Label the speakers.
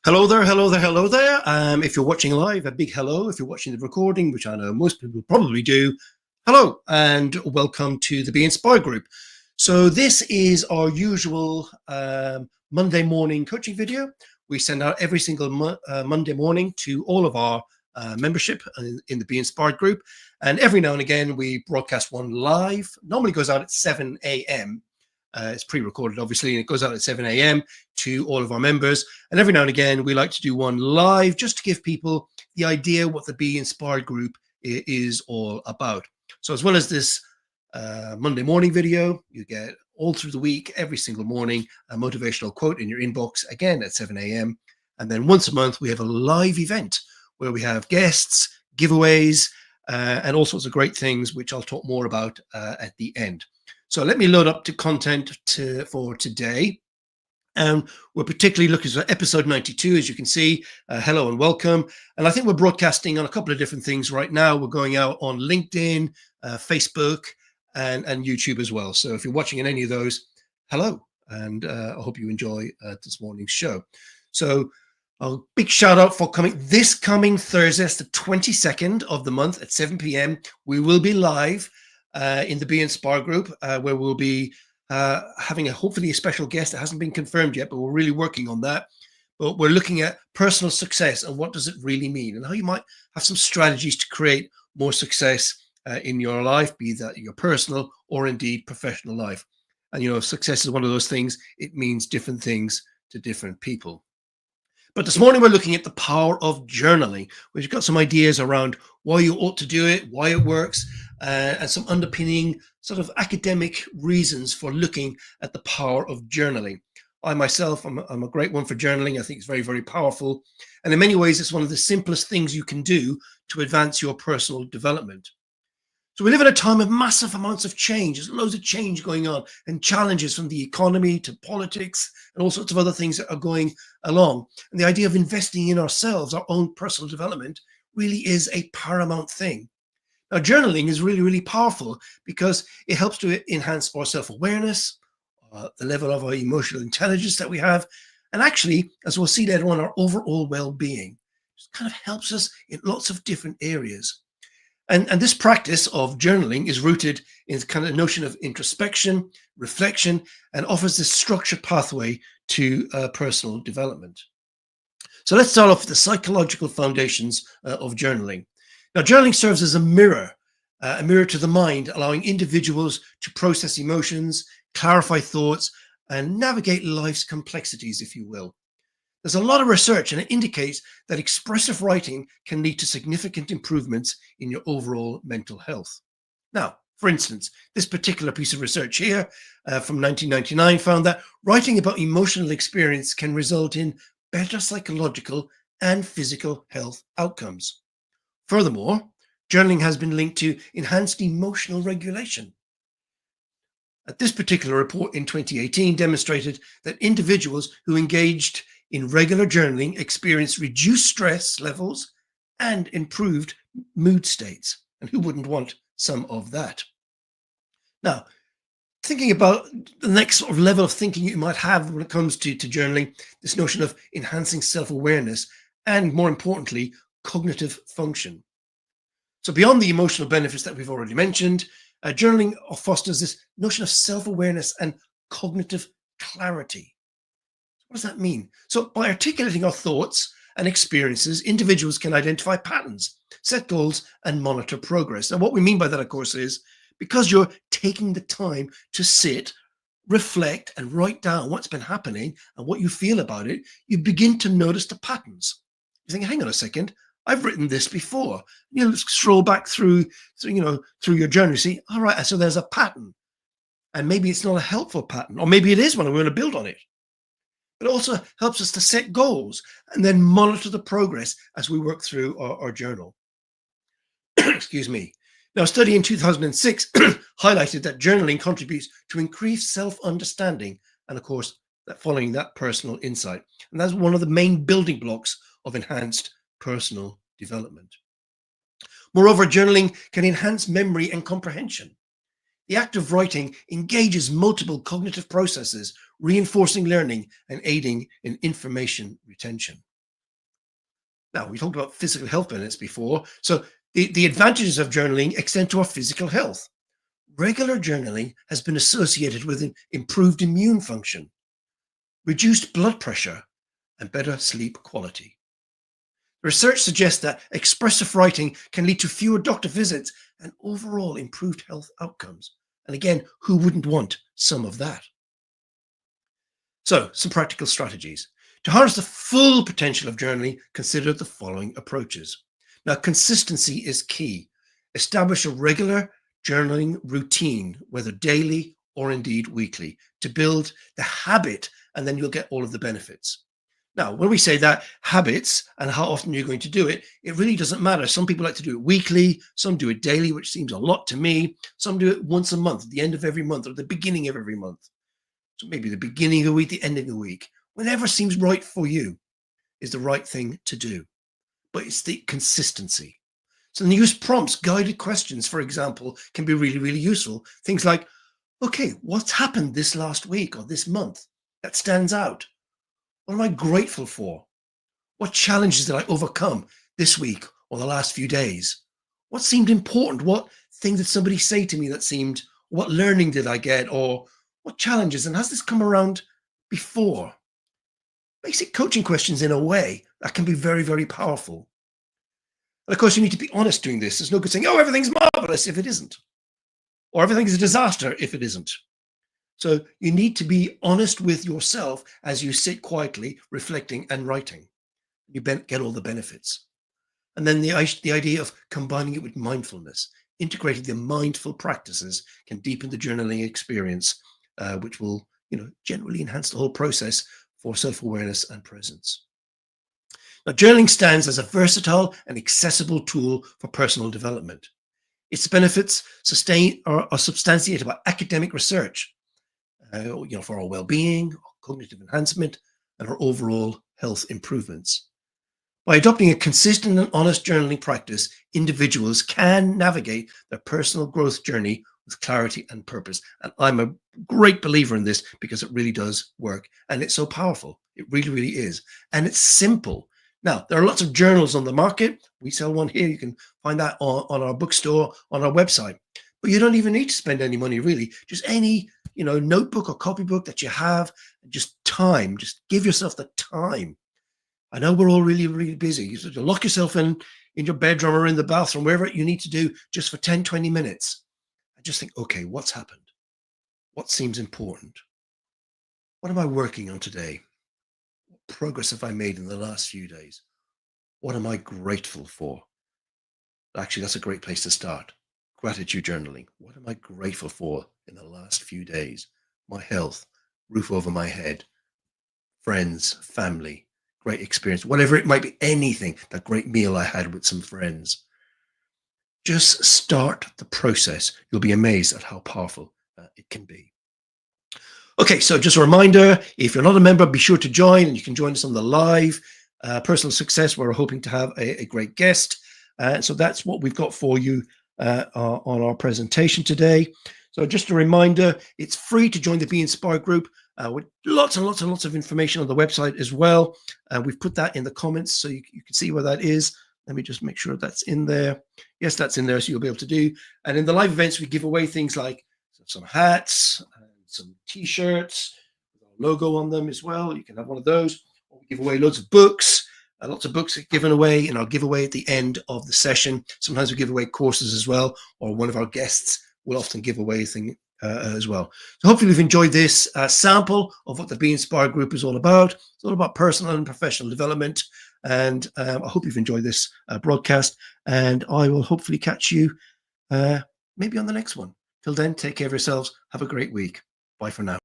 Speaker 1: Hello there, hello there, hello there. If you're watching live, a big hello. If you're watching the recording, which I know most people probably do, hello and welcome to the Be Inspired group. So this is our usual Monday morning coaching video. We send out every single Monday morning to all of our membership in the Be Inspired group. And every now and again, we broadcast one live. Normally goes out at 7 a.m. It's pre-recorded, obviously, and it goes out at 7 a.m. to all of our members. And every now and again, we like to do one live just to give people the idea what the Be Inspired group is all about. So as well as this Monday morning video, you get all through the week, every single morning, a motivational quote in your inbox, again at 7 a.m. And then once a month, we have a live event where we have guests, giveaways, and all sorts of great things, which I'll talk more about at the end. So let me load up to content for today. And we're particularly looking at episode 92, as you can see. Hello and welcome. And I think we're broadcasting on a couple of different things right now. We're going out on LinkedIn, Facebook, and YouTube as well. So if you're watching in any of those, hello. And I hope you enjoy this morning's show. So a big shout out for coming this coming Thursday, it's the 22nd of the month at 7 p.m. We will be live in the Be Inspired group, where we'll be having hopefully a special guest that hasn't been confirmed yet, but we're really working on that. But we're looking at personal success and what does it really mean, and how you might have some strategies to create more success in your life, be that your personal or indeed professional life. And you know, success is one of those things. It means different things to different people. But this morning we're looking at the power of journaling. We've got some ideas around why you ought to do it, why it works, and some underpinning sort of academic reasons for looking at the power of journaling. I myself, I'm a great one for journaling. I think it's very, very powerful. And in many ways, it's one of the simplest things you can do to advance your personal development. So we live in a time of massive amounts of change. There's loads of change going on and challenges from the economy to politics and all sorts of other things that are going along. And the idea of investing in ourselves, our own personal development, really is a paramount thing. Now, journaling is really, really powerful because it helps to enhance our self-awareness, the level of our emotional intelligence that we have, and actually, as we'll see later on, our overall well-being. It kind of helps us in lots of different areas. And this practice of journaling is rooted in the kind of notion of introspection, reflection, and offers this structured pathway to personal development. So let's start off with the psychological foundations of journaling. Now, journaling serves as a mirror to the mind, allowing individuals to process emotions, clarify thoughts, and navigate life's complexities, if you will. There's a lot of research, and it indicates that expressive writing can lead to significant improvements in your overall mental health. Now, for instance, this particular piece of research here from 1999 found that writing about emotional experience can result in better psychological and physical health outcomes. Furthermore, journaling has been linked to enhanced emotional regulation. This particular report in 2018 demonstrated that individuals who engaged in regular journaling experienced reduced stress levels and improved mood states. And who wouldn't want some of that? Now, thinking about the next sort of level of thinking you might have when it comes to journaling, this notion of enhancing self-awareness and, more importantly, cognitive function. So beyond the emotional benefits that we've already mentioned, journaling fosters this notion of self-awareness and cognitive clarity. What does that mean? So by articulating our thoughts and experiences, individuals can identify patterns, set goals, and monitor progress. And what we mean by that, of course, is because you're taking the time to sit, reflect, and write down what's been happening and what you feel about it, you begin to notice the patterns. You think, hang on a second, I've written this before. You scroll back through your journal, you see, all right, so there's a pattern. And maybe it's not a helpful pattern, or maybe it is one and we're going to build on it. It also helps us to set goals and then monitor the progress as we work through our journal. Excuse me. Now, a study in 2006 highlighted that journaling contributes to increased self-understanding and, of course, that following that personal insight. And that's one of the main building blocks of enhanced personal development. Moreover, journaling can enhance memory and comprehension. The act of writing engages multiple cognitive processes, reinforcing learning and aiding in information retention. Now, we talked about physical health benefits before. So the advantages of journaling extend to our physical health. Regular journaling has been associated with an improved immune function, reduced blood pressure, and better sleep quality. Research suggests that expressive writing can lead to fewer doctor visits and overall improved health outcomes. And again, who wouldn't want some of that? So, some practical strategies. To harness the full potential of journaling, consider the following approaches. Now, consistency is key. Establish a regular journaling routine, whether daily or indeed weekly, to build the habit, and then you'll get all of the benefits. Now, when we say that, habits and how often you're going to do it, it really doesn't matter. Some people like to do it weekly, some do it daily, which seems a lot to me. Some do it once a month, at the end of every month, or the beginning of every month. So maybe the beginning of the week, the end of the week. Whenever seems right for you is the right thing to do. But it's the consistency. So the use prompts, guided questions, for example, can be really, really useful. Things like, okay, what's happened this last week or this month that stands out? What am I grateful for? What challenges did I overcome this week or the last few days? What seemed important? What thing did somebody say to me that seemed, what learning did I get? Or what challenges? And has this come around before? Basic coaching questions in a way that can be very, very powerful. And of course, you need to be honest doing this. There's no good saying, oh, everything's marvelous if it isn't, or everything's a disaster if it isn't. So you need to be honest with yourself as you sit quietly, reflecting and writing. You get all the benefits. And then the idea of combining it with mindfulness, integrating the mindful practices can deepen the journaling experience, which will, generally enhance the whole process for self-awareness and presence. Now, journaling stands as a versatile and accessible tool for personal development. Its benefits are substantiated by academic research, for our well-being, cognitive enhancement, and our overall health improvements. By adopting a consistent and honest journaling practice, individuals can navigate their personal growth journey with clarity and purpose. And I'm a great believer in this because it really does work. And it's so powerful. It really, really is. And it's simple. Now, there are lots of journals on the market. We sell one here. You can find that on our bookstore, on our website. But you don't even need to spend any money, really. Just any notebook or copybook that you have, just time. Just give yourself the time. I know we're all really, really busy. You sort of lock yourself in your bedroom or in the bathroom, wherever you need to do, just for 10, 20 minutes. And just think, okay, what's happened? What seems important? What am I working on today? What progress have I made in the last few days? What am I grateful for? Actually, that's a great place to start. Gratitude journaling. What am I grateful for in the last few days? My health, roof over my head, friends, family, great experience, whatever it might be, anything, that great meal I had with some friends. Just start the process. You'll be amazed at how powerful it can be. Okay, so just a reminder, if you're not a member, be sure to join, and you can join us on the live personal success, where we're hoping to have a great guest. So that's what we've got for you on our presentation today. So just a reminder, it's free to join the Be Inspired group with lots and lots and lots of information on the website as well. We've put that in the comments so you can see where that is. Let me just make sure that's in there. Yes, that's in there, so you'll be able to do. And in the live events, we give away things like some hats, and some T-shirts with our logo on them as well. You can have one of those. Or we give away loads of books. Lots of books are given away in our giveaway at the end of the session. Sometimes we give away courses as well, or one of our guests will often give away a thing as well. So hopefully you've enjoyed this sample of what the Be Inspired group is all about. It's all about personal and professional development. And I hope you've enjoyed this broadcast, and I will hopefully catch you maybe on the next one. Till then, take care of yourselves. Have a great week. Bye for now.